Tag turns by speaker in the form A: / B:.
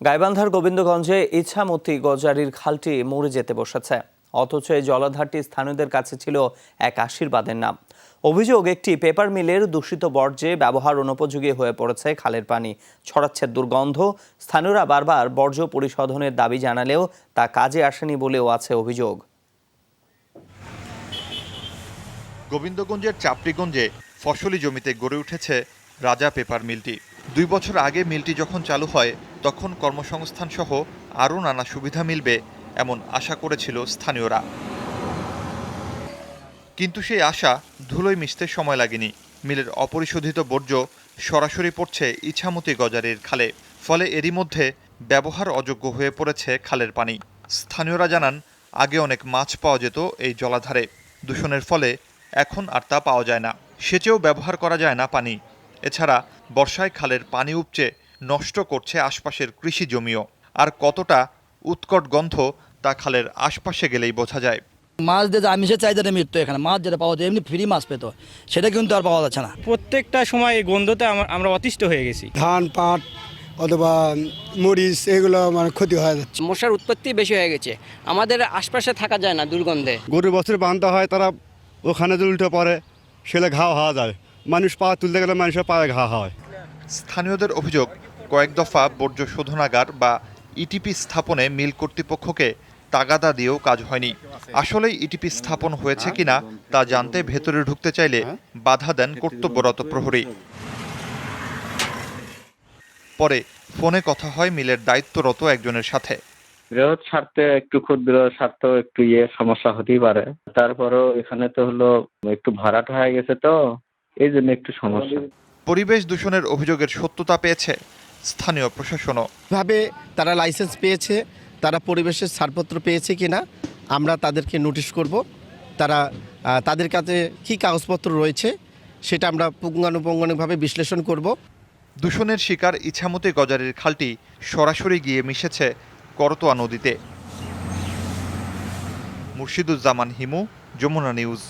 A: গাইবান্ধার গোবিন্দগঞ্জে ইছামতি গজারির খালটি মরে যেতে বসেছে, অথচ এই জলাধারটি স্থানীয়দের কাছে ছিল এক আশীর্বাদের নাম। অভিযোগ, একটি পেপার মিলের দূষিত বর্জ্যে ব্যবহার অনুপযোগী হয়ে পড়েছে খালের পানি, ছড়াচ্ছে দুর্গন্ধ। স্থানীয়রা বারবার বর্জ্য পরিশোধনের দাবি জানালেও তা কাজে আসেনি বলেও আছে অভিযোগ।
B: গোবিন্দগঞ্জের চাপড়িগঞ্জে ফসলি জমিতে গড়ে উঠেছে রাজা পেপার মিলটি। 2 বছর আগে মিলটি যখন চালু হয় তখন কর্মসংস্থান সহ আরও নানা সুবিধা মিলবে এমন আশা করেছিল স্থানীয়রা, কিন্তু সেই আশা ধুলোয় মিশতে সময় লাগেনি। মিলের অপরিশোধিত বর্জ্য সরাসরি পড়ছে ইছামতি গজারির খালে, ফলে এরই মধ্যে ব্যবহার অযোগ্য হয়ে পড়েছে খালের পানি। স্থানীয়রা জানান, আগে অনেক মাছ পাওয়া যেত এই জলাধারে, দূষণের ফলে এখন আর তা পাওয়া যায় না, সেচেও ব্যবহার করা যায় না পানি। এছাড়া বর্ষায় খালের পানি উপচে নষ্ট করছে আশপাশের কৃষি জমিও। আর কতটা উৎকট গন্ধ তা খালের আশপাশে গেলেই বোঝা যায়।
C: মাছ দিয়ে আমিষের চাহিদাটা মৃত্যু, এখানে মাছ যেটা পাওয়া যায় এমনি ফ্রি মাছ পেত, সেটা কিন্তু আর পাওয়া যাচ্ছে না।
D: প্রত্যেকটা সময় এই গন্ধতে আমরা অতিষ্ঠ হয়ে গেছি।
E: ধান, পাট অথবা মরিচ এগুলো মানে ক্ষতি হয়ে যাচ্ছে।
F: মশার উৎপত্তি বেশি হয়ে গেছে, আমাদের আশপাশে থাকা যায় না দুর্গন্ধে।
G: গরু বছর বাঁধা হয়, তারা ওখানে যে উল্টে পড়ে সেলে ঘা হওয়া যায়, মানুষ পা তুলতে গেলে মানুষের পায়ে ঘা হয়।
B: স্থানীয়দের অভিযোগ, কয়েক দফা বর্জ্য শোধনাগার বা ইটিপি স্থাপনে মিল কর্তৃপক্ষকে তাগাদা দিয়েও কাজ হয়নি। আসলেই ইটিপি স্থাপন হয়েছে কিনা তা জানতে ভেতরে ঢুকতে চাইলে বাধা দেন কর্তব্যরত প্রহরী। পরে ফোনে কথা হয় মিলের দায়িত্বরত একজনের সাথে।
H: বৃহৎ স্বার্থে একটু ক্ষুদ্র স্বার্থ একটু সমস্যা হতেই পারে, তারপরও এখানে তো হলো একটু ভরাট হয়ে গেছে, তো এই জন্য একটু সমস্যা।
B: পরিবেশ দূষণের অভিযোগের সত্যতা পেয়েছে স্থানীয় প্রশাসনও।
I: ভাবে তারা লাইসেন্স পেয়েছে, তারা পরিবেশের ছাড়পত্র পেয়েছে কিনা আমরা তাদেরকে নোটিশ করব। তারা তাদের কাছে কী কাগজপত্র রয়েছে সেটা আমরা পুঙ্খানুপুঙ্খানুভাবে বিশ্লেষণ করব।
B: দূষণের শিকার ইছামতি গজারির খালটি সরাসরি গিয়ে মিশেছে করতোয়া নদীতে। মুর্শিদুজ্জামান হিমু, যমুনা নিউজ।